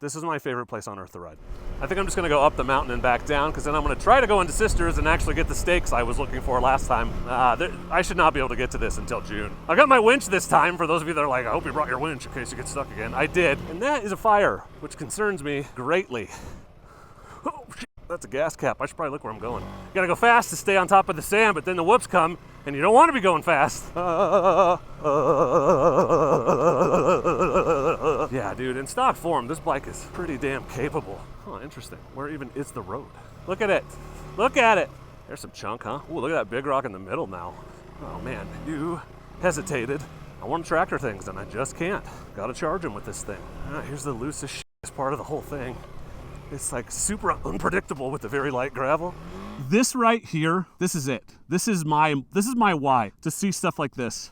This is my favorite place on earth to ride. I think I'm just gonna go up the mountain and back down, because then I'm gonna try to go into Sisters and actually get the stakes I was looking for last time. I should not be able to get to this until June. I got my winch this time, for those of you that are like, I hope you brought your winch in case you get stuck again. I did, and that is a fire, which concerns me greatly. Oh, shit. That's a gas cap. I should probably look where I'm going. You gotta go fast to stay on top of the sand, but then the whoops come, and you don't want to be going fast. Yeah, dude, in stock form, this bike is pretty damn capable. Oh, interesting. Where even is the road? Look at it. Look at it. There's some chunk, huh? Ooh, look at that big rock in the middle now. Oh, man, you hesitated. I want to tractor things, and I just can't. Gotta charge them with this thing. Here's the loosest part of the whole thing. It's like super unpredictable with the very light gravel. This right here, this is it. This is my why, to see stuff like this.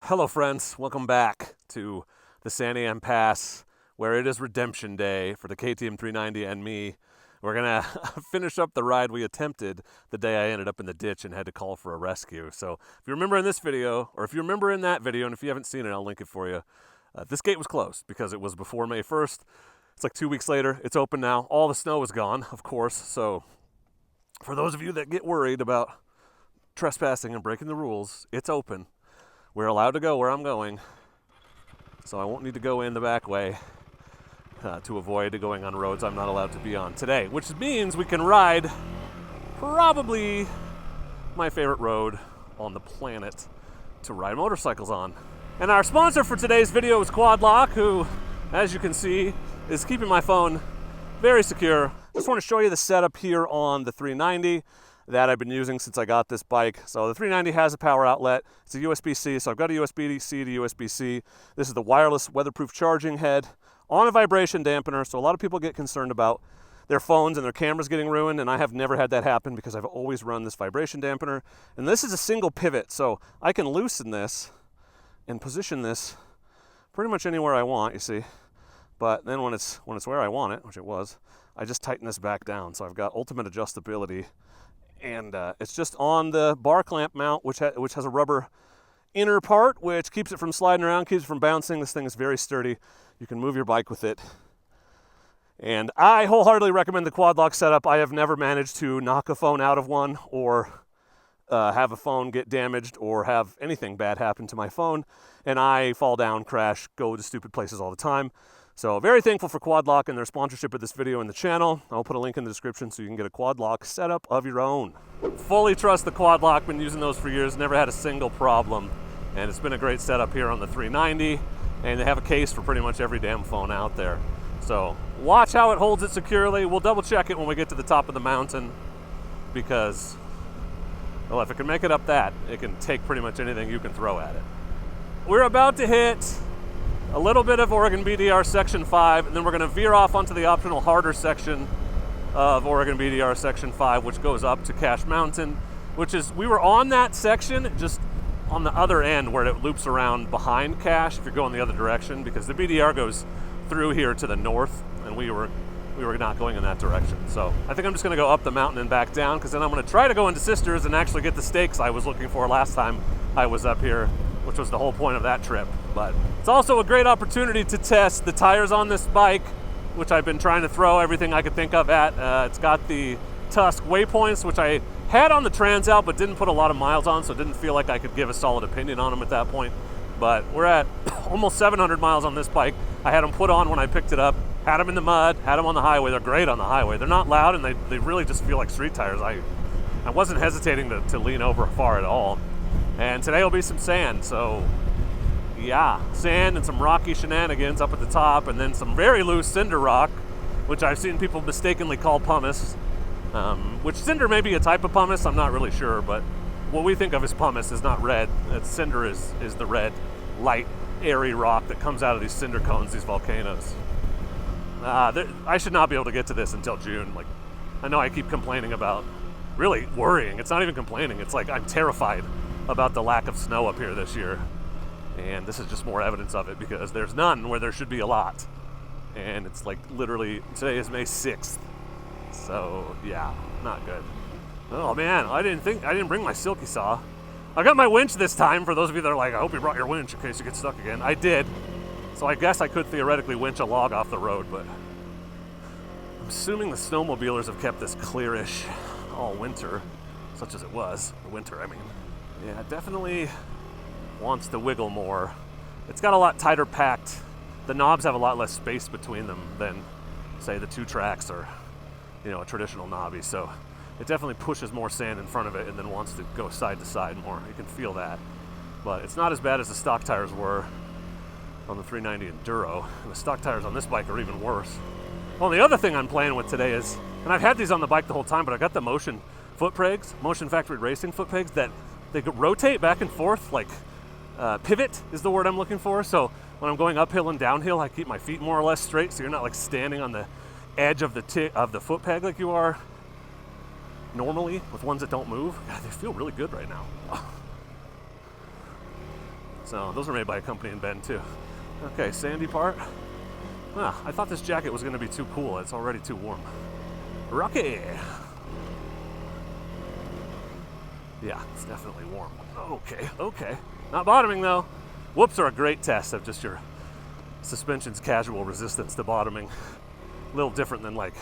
Hello friends, welcome back to the San Am Pass, where it is redemption day for the KTM 390 and me. We're gonna finish up the ride we attempted the day I ended up in the ditch and had to call for a rescue. So if you remember in this video, or if you remember in that video, and if you haven't seen it, I'll link it for you. This gate was closed because it was before May 1st. It's like 2 weeks later. It's open now. All the snow is gone, of course. So for those of you that get worried about trespassing and breaking the rules, it's open. We're allowed to go where I'm going, so I won't need to go in the back way. To avoid going on roads I'm not allowed to be on today, which means we can ride probably my favorite road on the planet to ride motorcycles on. And our sponsor for today's video is Quad Lock, who, as you can see, is keeping my phone very secure. I just want to show you the setup here on the 390 that I've been using since I got this bike. So the 390 has a power outlet. It's a USB-C, so I've got a USB-C to USB-C. This is the wireless weatherproof charging head on a vibration dampener, so a lot of people get concerned about their phones and their cameras getting ruined, and I have never had that happen because I've always run this vibration dampener. And this is a single pivot, so I can loosen this and position this pretty much anywhere I want, you see. But then when it's where I want it, which it was, I just tighten this back down. So I've got ultimate adjustability, and it's just on the bar clamp mount, which has a rubber inner part, which keeps it from sliding around, keeps it from bouncing. This thing is very sturdy. You can move your bike with it. And I wholeheartedly recommend the Quad Lock setup. I have never managed to knock a phone out of one, or have a phone get damaged, or have anything bad happen to my phone. And I fall down, crash, go to stupid places all the time. So very thankful for Quad Lock and their sponsorship of this video and the channel. I'll put a link in the description so you can get a Quad Lock setup of your own. Fully trust the Quad Lock. Been using those for years. Never had a single problem. And it's been a great setup here on the 390. And they have a case for pretty much every damn phone out there. So watch how it holds it securely. We'll double check it when we get to the top of the mountain, because, well, if it can make it up that, it can take pretty much anything you can throw at it. We're about to hit a little bit of Oregon BDR Section 5, and then we're going to veer off onto the optional harder section of Oregon BDR Section 5, which goes up to Cache Mountain, which is, we were on that section just on the other end where it loops around behind Cache if you're going the other direction, because the BDR goes through here to the north, and we were not going in that direction. So I think I'm just gonna go up the mountain and back down, because then I'm gonna try to go into Sisters and actually get the stakes I was looking for last time I was up here, which was the whole point of that trip. But it's also a great opportunity to test the tires on this bike, which I've been trying to throw everything I could think of at. It's got the Tuff waypoints, which I had on the Transalp but didn't put a lot of miles on, so it didn't feel like I could give a solid opinion on them at that point. But we're at almost 700 miles on this bike. I had them put on when I picked it up, had them in the mud, had them on the highway. They're great on the highway. They're not loud, and they really just feel like street tires. I wasn't hesitating to lean over far at all. And today will be some sand, so yeah, sand and some rocky shenanigans up at the top, and then some very loose cinder rock, which I've seen people mistakenly call pumice. Which cinder may be a type of pumice, I'm not really sure, but what we think of as pumice is not red. Cinder is the red, light, airy rock that comes out of these cinder cones, these volcanoes. I should not be able to get to this until June. Like, I know I keep complaining about, really worrying. It's not even complaining. It's like I'm terrified about the lack of snow up here this year. And this is just more evidence of it, because there's none where there should be a lot. And it's like literally, today is May 6th. So yeah, not good. Oh man, I didn't bring my silky saw. I got my winch this time, for those of you that are like, I hope you brought your winch in case you get stuck again. I did. So I guess I could theoretically winch a log off the road, but I'm assuming the snowmobilers have kept this clearish all winter, such as it was. Winter, I mean. Yeah, it definitely wants to wiggle more. It's got a lot tighter packed. The knobs have a lot less space between them than, say, the 2 tracks or, you know, a traditional knobby. So it definitely pushes more sand in front of it and then wants to go side to side more. You can feel that. But it's not as bad as the stock tires were on the 390 Enduro. And the stock tires on this bike are even worse. Well, the other thing I'm playing with today is, and I've had these on the bike the whole time, but I got the Motion foot pegs, Motion Factory Racing foot pegs that they could rotate back and forth, like pivot is the word I'm looking for. So when I'm going uphill and downhill, I keep my feet more or less straight, so you're not like standing on the edge of the foot peg like you are normally with ones that don't move. God, they feel really good right now. So those are made by a company in Bend too. Okay, sandy part. I thought this jacket was going to be too cool. It's already too warm. Rocky. Yeah, it's definitely warm. Okay. Not bottoming though. Whoops are a great test of just your suspension's casual resistance to bottoming. A little different than like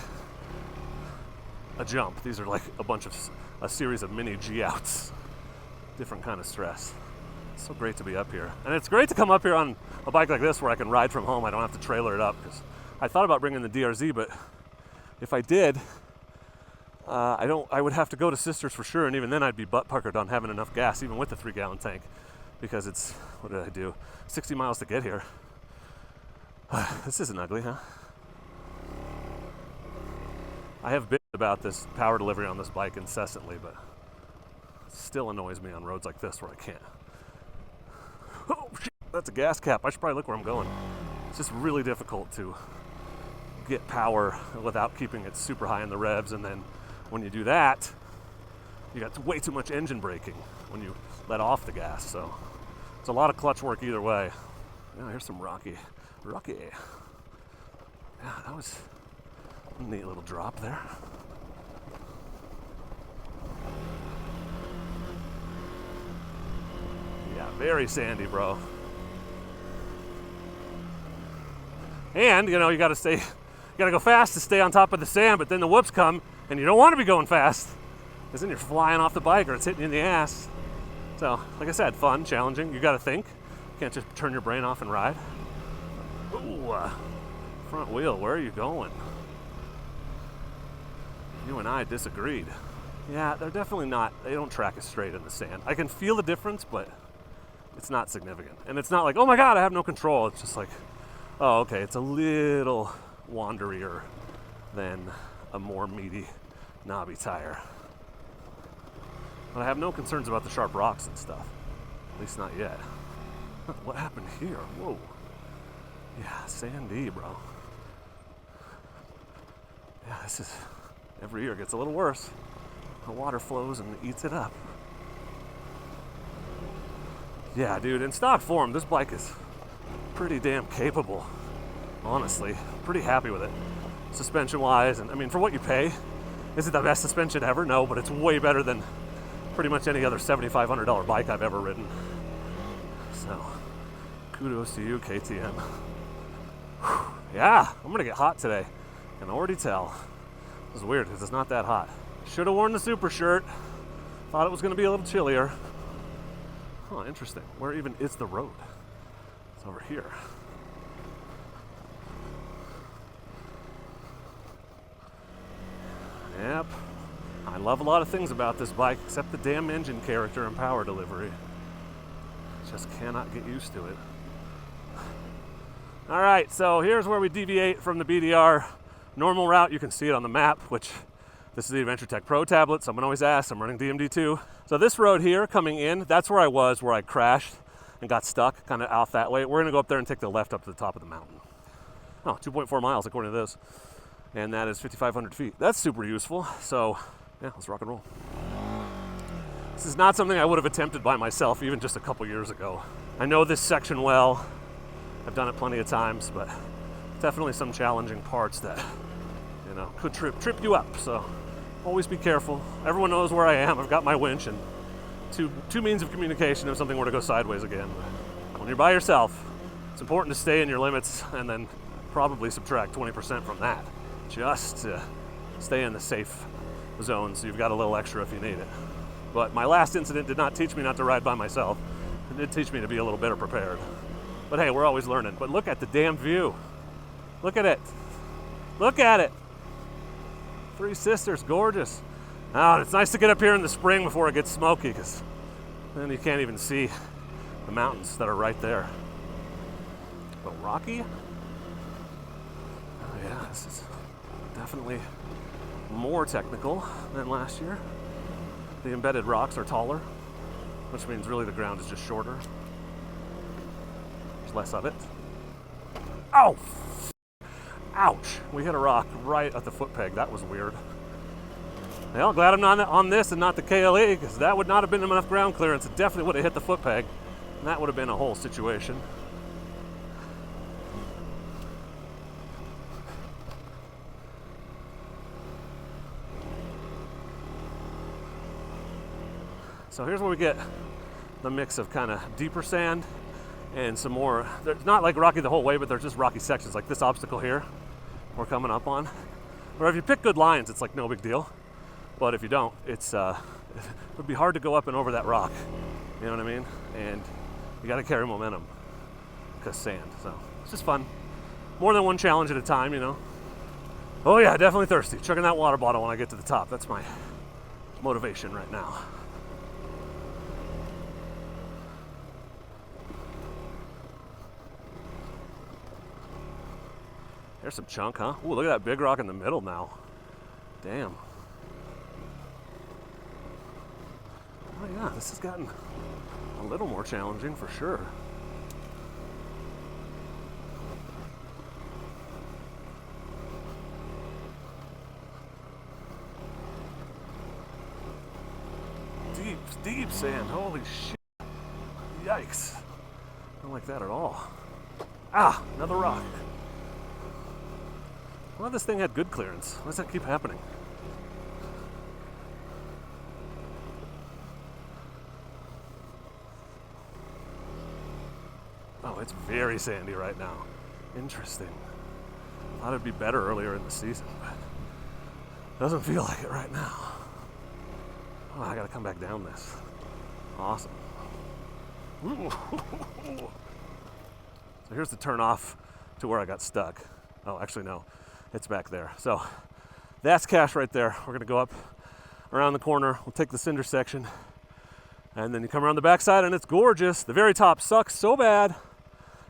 a jump. These are like a series of mini G-outs. Different kind of stress. It's so great to be up here. And it's great to come up here on a bike like this where I can ride from home. I don't have to trailer it up, because I thought about bringing the DRZ, but if I did, I would have to go to Sisters for sure, and even then I'd be butt puckered on having enough gas, even with the 3-gallon tank, because it's, what did I do? 60 miles to get here. This isn't ugly, huh? I have bitched about this power delivery on this bike incessantly, but it still annoys me on roads like this where I can't. Oh shit, that's a gas cap. I should probably look where I'm going. It's just really difficult to get power without keeping it super high in the revs, and then when you do that, you got way too much engine braking when you let off the gas. So it's a lot of clutch work either way. Yeah, here's some Rocky. Yeah, that was a neat little drop there. Yeah, very sandy, bro. And, you know, you gotta go fast to stay on top of the sand, but then the whoops come, and you don't want to be going fast, because then you're flying off the bike or it's hitting you in the ass. So, like I said, fun, challenging. You gotta think. You can't just turn your brain off and ride. Ooh, front wheel, where are you going? You and I disagreed. Yeah, they're definitely not, they don't track as straight in the sand. I can feel the difference, but it's not significant. And it's not like, oh my God, I have no control. It's just like, oh, okay, it's a little wanderier than a more meaty, knobby tire. But I have no concerns about the sharp rocks and stuff. At least not yet. What happened here? Whoa. Yeah, sandy, bro. Yeah, this is, every year it gets a little worse. The water flows and eats it up. Yeah, dude, in stock form, this bike is pretty damn capable. Honestly, pretty happy with it. Suspension-wise, and I mean, for what you pay, is it the best suspension ever? No, but it's way better than pretty much any other $7,500 bike I've ever ridden. So, kudos to you, KTM. Whew. Yeah, I'm gonna get hot today. I can already tell. This is weird because it's not that hot. Should have worn the super shirt. Thought it was gonna be a little chillier. Oh, interesting. Where even is the road? It's over here. Yep. I love a lot of things about this bike, except the damn engine character and power delivery. Just cannot get used to it. All right, so here's where we deviate from the BDR normal route. You can see it on the map, which this is the Adventure Tech Pro tablet. Someone always asks, I'm running DMD2. So this road here coming in, that's where I was, where I crashed and got stuck kind of out that way. We're gonna go up there and take the left up to the top of the mountain. Oh, 2.4 miles according to this. And that is 5,500 feet. That's super useful. So yeah, let's rock and roll. This is not something I would have attempted by myself even just a couple years ago. I know this section well. I've done it plenty of times, but definitely some challenging parts that, you know, could trip you up. So always be careful. Everyone knows where I am. I've got my winch and two means of communication if something were to go sideways again. When you're by yourself, it's important to stay in your limits and then probably subtract 20% from that, just to stay in the safe zone so you've got a little extra if you need it. But my last incident did not teach me not to ride by myself. It did teach me to be a little better prepared. But hey, we're always learning. But look at the damn view. Look at it. Look at it. Three Sisters, gorgeous. Oh, it's nice to get up here in the spring before it gets smoky, because then you can't even see the mountains that are right there. But rocky? Oh yeah, this is definitely more technical than last year. The embedded rocks are taller, which means really the ground is just shorter. There's less of it. Oh! Ouch! We hit a rock right at the foot peg. That was weird. Well, glad I'm not on this and not the KLE, because that would not have been enough ground clearance. It definitely would have hit the foot peg, and that would have been a whole situation. So here's where we get the mix of kind of deeper sand and some more. It's not like rocky the whole way, but there's just rocky sections like this obstacle here we're coming up on. Or if you pick good lines, it's like no big deal. But if you don't, it would be hard to go up and over that rock. You know what I mean? And you got to carry momentum because sand. So it's just fun. More than one challenge at a time, you know. Oh yeah, definitely thirsty. Chugging that water bottle when I get to the top. That's my motivation right now. There's some chunk, huh? Ooh, look at that big rock in the middle now. Damn. Oh yeah, this has gotten a little more challenging for sure. Deep sand, holy shit. Yikes. I don't like that at all. Ah, another rock. Well, this thing had good clearance. Why does that keep happening? Oh, it's very sandy right now. Interesting. Thought it'd be better earlier in the season, but doesn't feel like it right now. Oh, I gotta come back down this. Awesome. So here's the turn off to where I got stuck. Oh, actually no, it's back there. So that's cache right there. We're gonna go up around the corner. We'll take the cinder section, and then you come around the backside and it's gorgeous. The very top sucks so bad.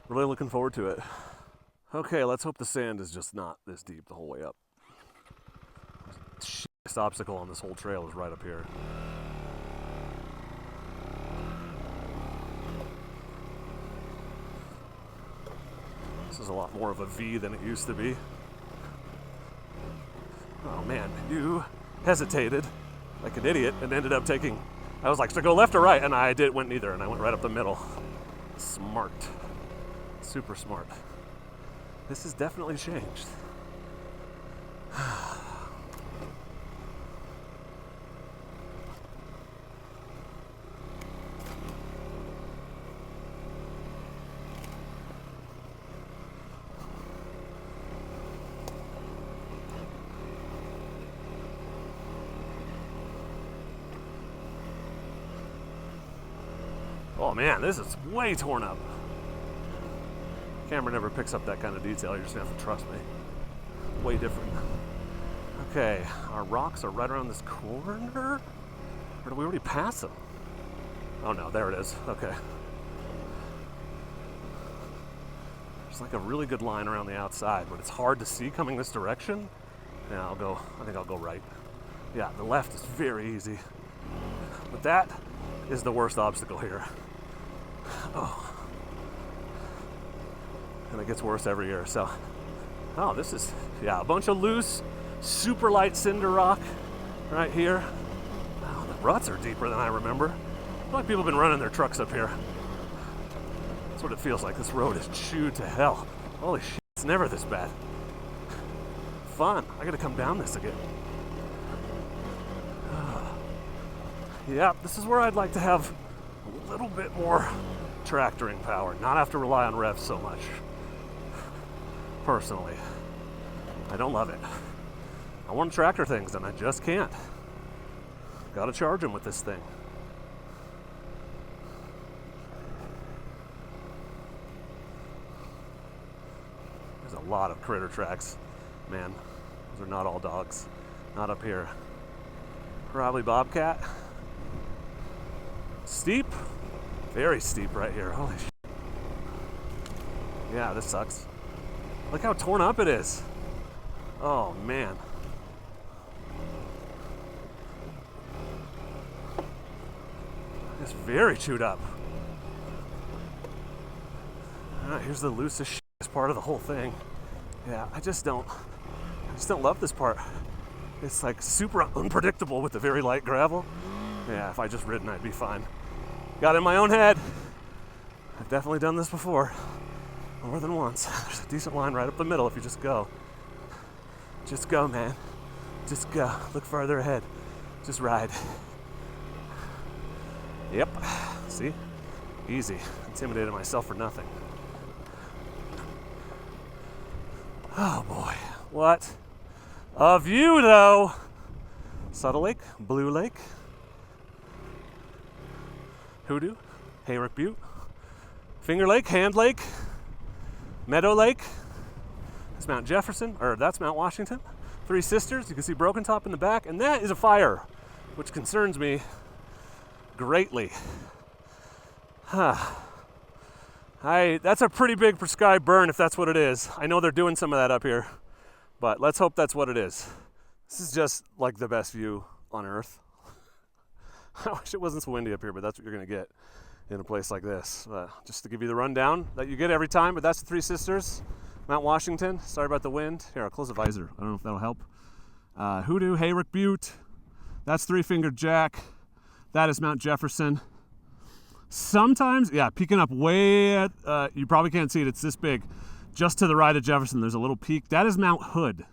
Really looking forward to it. Okay, let's hope the sand is just not this deep the whole way up. This obstacle on this whole trail is right up here. This is a lot more of a V than it used to be. Oh man, you hesitated like an idiot and ended up taking, I was like, should I go left or right? And went neither, and I went right up the middle. Smart. Super smart. This has definitely changed. Oh man, this is way torn up. Camera never picks up that kind of detail. You're just gonna have to trust me. Way different. Okay, our rocks are right around this corner? Or did we already pass them? Oh no, there it is. Okay. There's like a really good line around the outside, but it's hard to see coming this direction. Yeah, I think I'll go right. Yeah, the left is very easy. But that is the worst obstacle here. Oh. And it gets worse every year, so. Oh, this is, yeah, a bunch of loose, super light cinder rock right here. Oh, the ruts are deeper than I remember. I feel like people have been running their trucks up here. That's what it feels like. This road is chewed to hell. Holy shit, it's never this bad. Fun. I gotta come down this again. Yeah, this is where I'd like to have a little bit more tractoring power, not have to rely on revs so much. Personally, I don't love it. I want to tractor things and I just can't. Gotta charge them with this thing. There's a lot of critter tracks, man. Those are not all dogs. Not up here. Probably bobcat. Steep. Very steep right here. Holy shit. Yeah, this sucks. Look how torn up it is. Oh, man. It's very chewed up. Here's the loosest shit part of the whole thing. Yeah, I just don't love this part. It's like super unpredictable with the very light gravel. Yeah, if I just ridden, I'd be fine. Got in my own head. I've definitely done this before. More than once. There's a decent line right up the middle if you just go. Just go, man. Just go. Look farther ahead. Just ride. Yep. See? Easy. Intimidated myself for nothing. Oh boy. What a view though! Subtle Lake, Blue Lake, Hoodoo, Hayrick Butte, Finger Lake, Hand Lake, Meadow Lake. That's Mount Jefferson, or that's Mount Washington. Three Sisters, you can see Broken Top in the back, and that is a fire, which concerns me greatly. That's a pretty big prescribed burn if that's what it is. I know they're doing some of that up here, but let's hope that's what it is. This is just like the best view on earth. I wish it wasn't so windy up here, but that's what you're gonna get in a place like this. Just to give you the rundown that you get every time, but that's the Three Sisters, Mount Washington. Sorry about the wind. Here, I'll close the visor. I don't know if that'll help. Hoodoo, Hayrick Butte. That's Three Fingered Jack. That is Mount Jefferson. Sometimes, yeah, peeking up way at, you probably can't see it, it's this big. Just to the right of Jefferson, there's a little peak. That is Mount Hood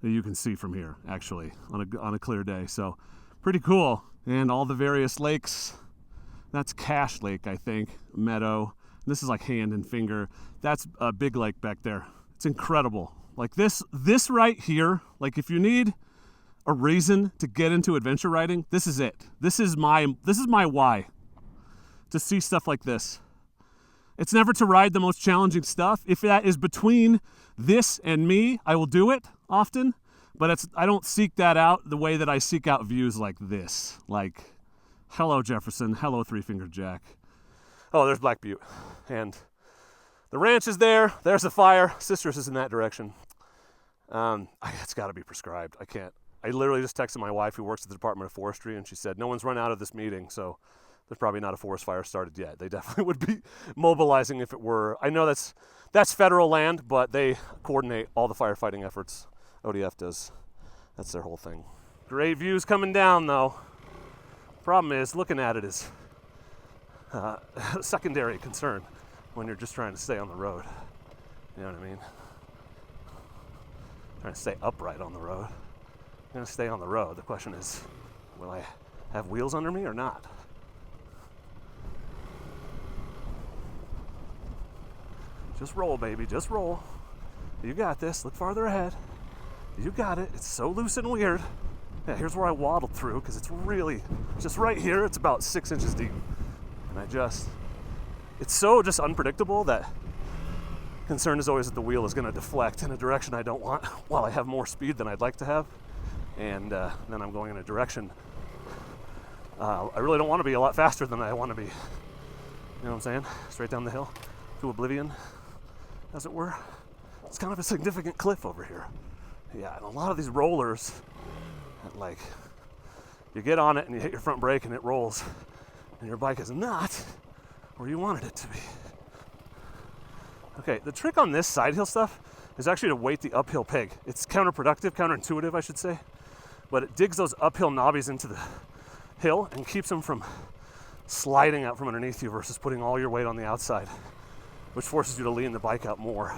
that you can see from here, actually, on a clear day. So, pretty cool. And all the various lakes. That's Cache Lake, I think, Meadow. This is like Hand and Finger. That's a big lake back there. It's incredible. Like this right here, like if you need a reason to get into adventure riding, this is it. This is my why. To see stuff like this. It's never to ride the most challenging stuff. If that is between this and me, I will do it often, but I don't seek that out the way that I seek out views like this. Like, hello Jefferson, hello Three Fingered Jack. Oh, there's Black Butte. And the ranch is there. There's the fire. Sisters is in that direction. It's got to be prescribed. I can't. I literally just texted my wife who works at the Department of Forestry, and she said, no one's run out of this meeting, so there's probably not a forest fire started yet. They definitely would be mobilizing if it were. I know that's federal land, but they coordinate all the firefighting efforts. ODF does. That's their whole thing. Great views coming down, though. Problem is, looking at it is a secondary concern when you're just trying to stay on the road. You know what I mean? Trying to stay upright on the road. I'm going to stay on the road. The question is, will I have wheels under me or not? Just roll, baby, just roll. You got this. Look farther ahead. You got it. It's so loose and weird. Yeah, here's where I waddled through because it's really just right here. It's about 6 inches deep. And it's so just unpredictable that concern is always that the wheel is going to deflect in a direction I don't want while I have more speed than I'd like to have. And then I'm going in a direction I really don't want to be a lot faster than I want to be. You know what I'm saying? Straight down the hill to oblivion, as it were. It's kind of a significant cliff over here. Yeah, and a lot of these rollers, like, you get on it and you hit your front brake and it rolls, and your bike is not where you wanted it to be. Okay, the trick on this side hill stuff is actually to weight the uphill peg. It's counterproductive, counterintuitive, I should say, but it digs those uphill knobbies into the hill and keeps them from sliding out from underneath you versus putting all your weight on the outside, which forces you to lean the bike out more.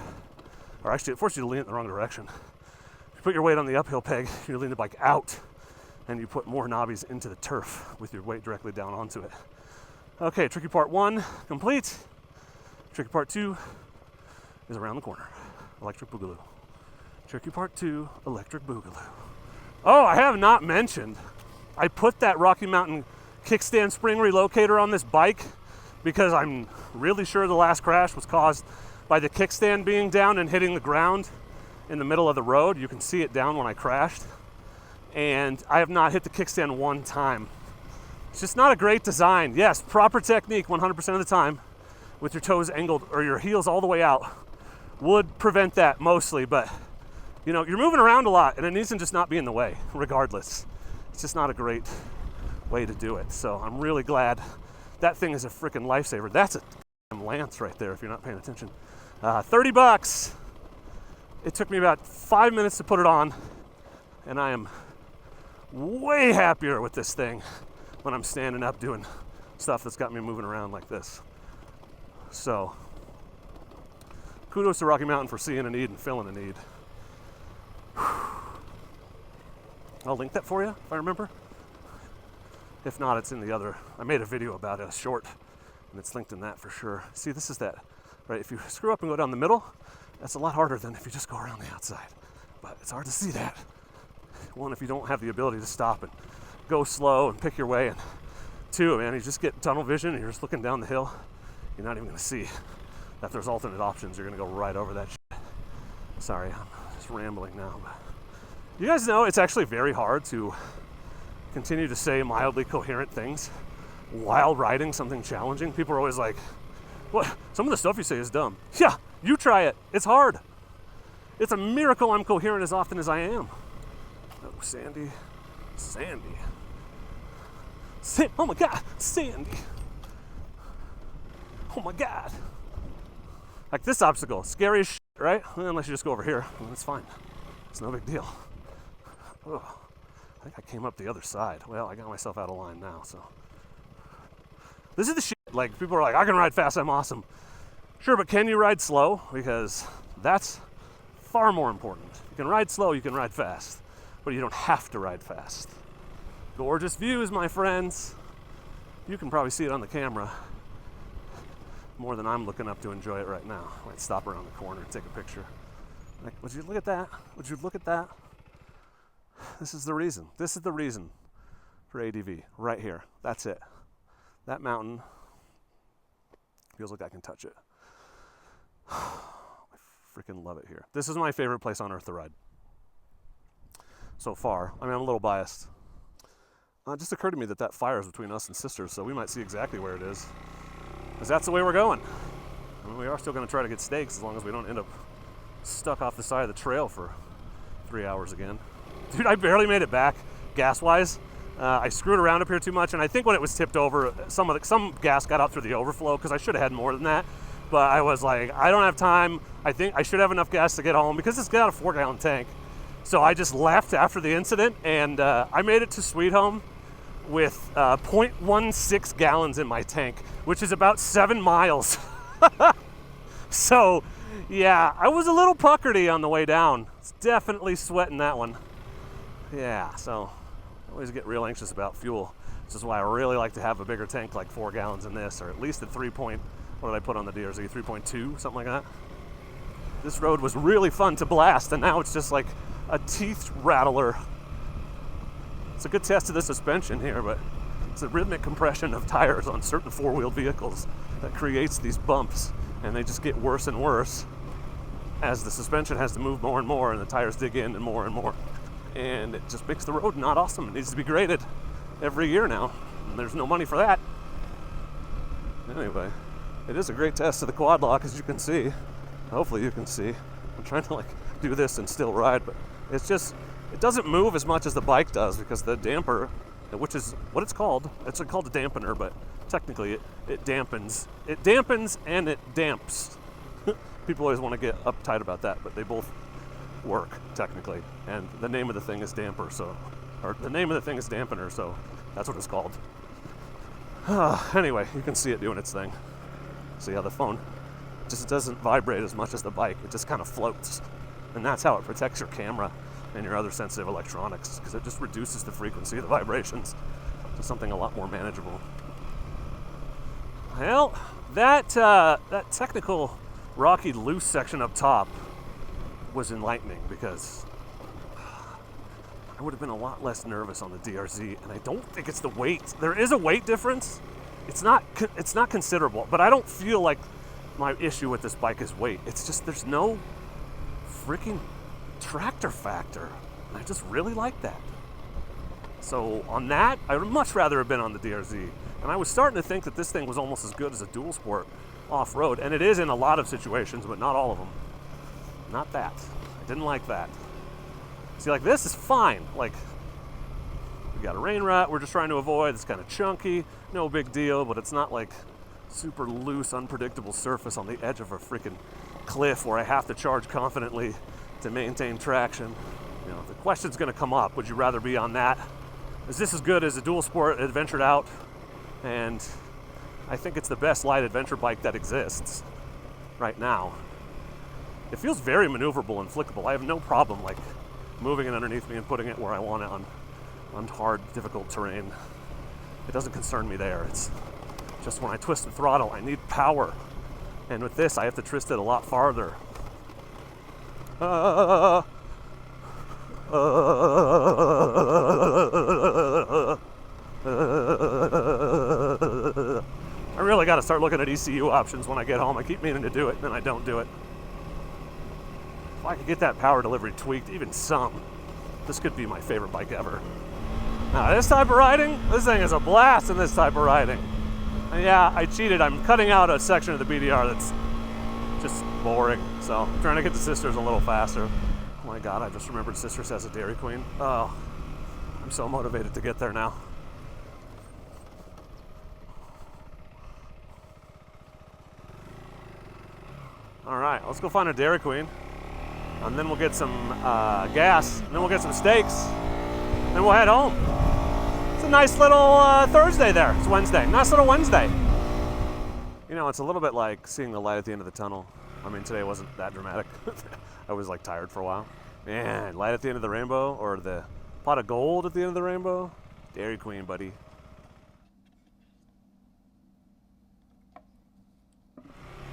Or actually, it forces you to lean it in the wrong direction. If you put your weight on the uphill peg, you lean the bike out, and you put more knobbies into the turf with your weight directly down onto it. Okay, tricky part 1 complete. Tricky part 2 is around the corner. Electric Boogaloo. Tricky part 2, Electric Boogaloo. Oh, I have not mentioned, I put that Rocky Mountain kickstand spring relocator on this bike because I'm really sure the last crash was caused by the kickstand being down and hitting the ground in the middle of the road. You can see it down when I crashed. And I have not hit the kickstand one time. It's just not a great design. Yes, proper technique 100% of the time with your toes angled or your heels all the way out would prevent that mostly, but you know, you're moving around a lot and it needs to just not be in the way regardless. It's just not a great way to do it. So I'm really glad that thing is a freaking lifesaver. That's a damn Lance right there if you're not paying attention. $30. It took me about 5 minutes to put it on, and I am way happier with this thing when I'm standing up doing stuff that's got me moving around like this. So, kudos to Rocky Mountain for seeing a need and filling a need. I'll link that for you if I remember. If not, it's in the other. I made a video about it, a short, and it's linked in that for sure. See, this is that, right? If you screw up and go down the middle, that's a lot harder than if you just go around the outside. But it's hard to see that. One, if you don't have the ability to stop and go slow and pick your way, and two, man, you just get tunnel vision and you're just looking down the hill, you're not even gonna see that there's alternate options. You're gonna go right over that shit. Sorry, I'm just rambling now, but you guys know it's actually very hard to continue to say mildly coherent things while riding something challenging. People are always like, what? Some of the stuff you say is dumb. Yeah, you try it. It's hard. It's a miracle I'm coherent as often as I am. Oh, Sandy. Oh my God, Sandy. Oh my God. Like this obstacle, scary as shit, right? Well, unless you just go over here, well, it's fine. It's no big deal. Oh, I think I came up the other side. Well, I got myself out of line now, so. This is the shit, like people are like, I can ride fast, I'm awesome. Sure, but can you ride slow? Because that's far more important. You can ride slow, you can ride fast, but you don't have to ride fast. Gorgeous views, my friends. You can probably see it on the camera more than I'm looking up to enjoy it right now. I might stop around the corner and take a picture. Like, would you look at that? Would you look at that? This is the reason. This is the reason for ADV, right here. That's it. That mountain feels like I can touch it. I freaking love it here. This is my favorite place on earth to ride so far. I mean, I'm a little biased. It just occurred to me that that fire is between us and Sisters, so we might see exactly where it is. Because that's the way we're going. I mean, we are still going to try to get steaks as long as we don't end up stuck off the side of the trail for 3 hours again. Dude, I barely made it back, gas-wise. I screwed around up here too much, and I think when it was tipped over, some gas got out through the overflow, because I should have had more than that. But I was like, I don't have time. I think I should have enough gas to get home, because it's got a 4-gallon tank. So I just left after the incident, and I made it to Sweet Home with 0.16 gallons in my tank, which is about 7 miles. So, yeah, I was a little puckerty on the way down. It's definitely sweating that one. Yeah, so I always get real anxious about fuel. This is why I really like to have a bigger tank, like 4 gallons in this, or at least at 3 point, what did I put on the DRZ, 3.2, something like that. This road was really fun to blast, and now it's just like a teeth rattler. It's a good test of the suspension here, but it's a rhythmic compression of tires on certain 4-wheeled vehicles that creates these bumps, and they just get worse and worse as the suspension has to move more and more and the tires dig in and more, and it just makes the road not awesome. It needs to be graded every year now, and there's no money for that. Anyway, it is a great test of the quad lock, as you can see. Hopefully you can see. I'm trying to do this and still ride, but it's just, it doesn't move as much as the bike does, because the damper, which is what it's called a dampener, but technically it dampens. It dampens and it damps. People always want to get uptight about that, but they both work technically. And the name of the thing is dampener, so that's what it's called. Anyway, you can see it doing its thing. See how the phone just doesn't vibrate as much as the bike. It just kind of floats. And that's how it protects your camera. and your other sensitive electronics, because it just reduces the frequency of the vibrations to something a lot more manageable. Well, that technical rocky loose section up top was enlightening, because I would have been a lot less nervous on the DRZ, and I don't think it's the weight. There is a weight difference. It's not considerable, but I don't feel like my issue with this bike is weight. It's just there's no freaking tractor factor. And I just really like that. So on that, I would much rather have been on the DRZ. And I was starting to think that this thing was almost as good as a dual sport off-road. And it is in a lot of situations, but not all of them. Not that. I didn't like that. See, like, this is fine. Like, we got a rain rut we're just trying to avoid. It's kind of chunky. No big deal, but it's not like super loose, unpredictable surface on the edge of a freaking cliff where I have to charge confidently to maintain traction. You know, the question's going to come up. Would you rather be on that? Is this as good as a dual sport adventured out? And I think it's the best light adventure bike that exists right now. It feels very maneuverable and flickable. I have no problem like moving it underneath me and putting it where I want it on hard, difficult terrain. It doesn't concern me there. It's just when I twist the throttle, I need power. And with this, I have to twist it a lot farther. I really got to start looking at ECU options when I get home. I keep meaning to do it, and then I don't do it. If I could get that power delivery tweaked, even some, this could be my favorite bike ever. Now, this type of riding, this thing is a blast in this type of riding. And yeah, I cheated. I'm cutting out a section of the BDR that's just boring. So I'm trying to get to Sisters a little faster. Oh my God, I just remembered Sisters has a Dairy Queen. Oh, I'm so motivated to get there now. All right, let's go find a Dairy Queen. And then we'll get some gas, and then we'll get some steaks, and then we'll head home. It's a nice little Thursday there. It's Wednesday. Nice little Wednesday. You know, it's a little bit like seeing the light at the end of the tunnel. I mean, today wasn't that dramatic. I was like tired for a while. Man, light at the end of the rainbow, or the pot of gold at the end of the rainbow. Dairy Queen, buddy.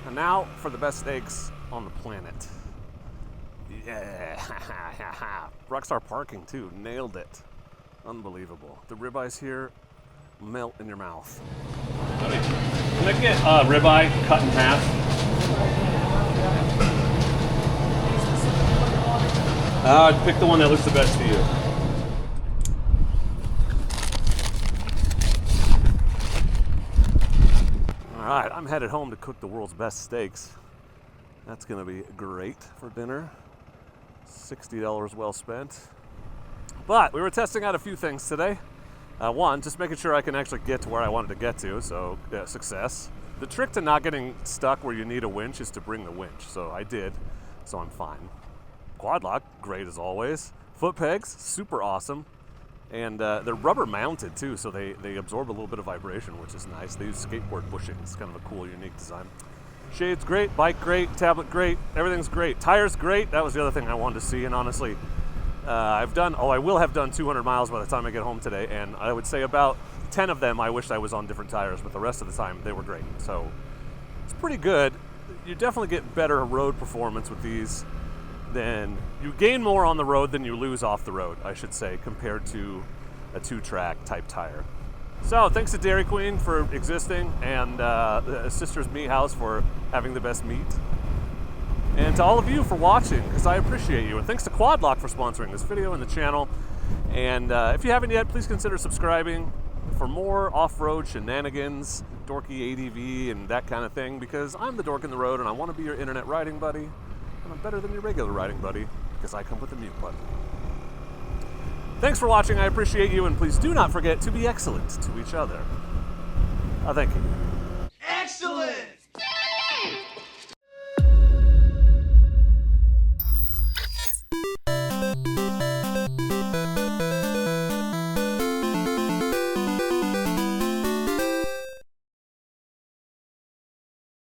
And now for the best steaks on the planet. Yeah, Rockstar Parking too, nailed it. Unbelievable. The ribeyes here melt in your mouth. Can I get ribeye cut in half? Pick the one that looks the best to you. All right, I'm headed home to cook the world's best steaks. That's gonna be great for dinner. $60 well spent. But we were testing out a few things today. One, just making sure I can actually get to where I wanted to get to, so success. The trick to not getting stuck where you need a winch is to bring the winch, so I did, so I'm fine. Quad lock, great as always. Foot pegs, super awesome. And they're rubber mounted too, so they absorb a little bit of vibration, which is nice. They use skateboard bushing. It's kind of a cool, unique design. Shades great, bike great, tablet great, everything's great. Tires great, that was the other thing I wanted to see, and honestly, I will have done 200 miles by the time I get home today, and I would say about 10 of them I wished I was on different tires, but the rest of the time they were great. So it's pretty good. You definitely get better road performance with these than, you gain more on the road than you lose off the road, I should say, compared to a 2-track type tire. So thanks to Dairy Queen for existing, and Sisters Meat House for having the best meat. And to all of you for watching, because I appreciate you. And thanks to Quad Lock for sponsoring this video and the channel. And if you haven't yet, please consider subscribing for more off-road shenanigans, dorky ADV and that kind of thing, because I'm the dork in the road and I want to be your internet riding buddy. And I'm better than your regular riding buddy, because I come with a mute button. Thanks for watching, I appreciate you, and please do not forget to be excellent to each other. Thank you.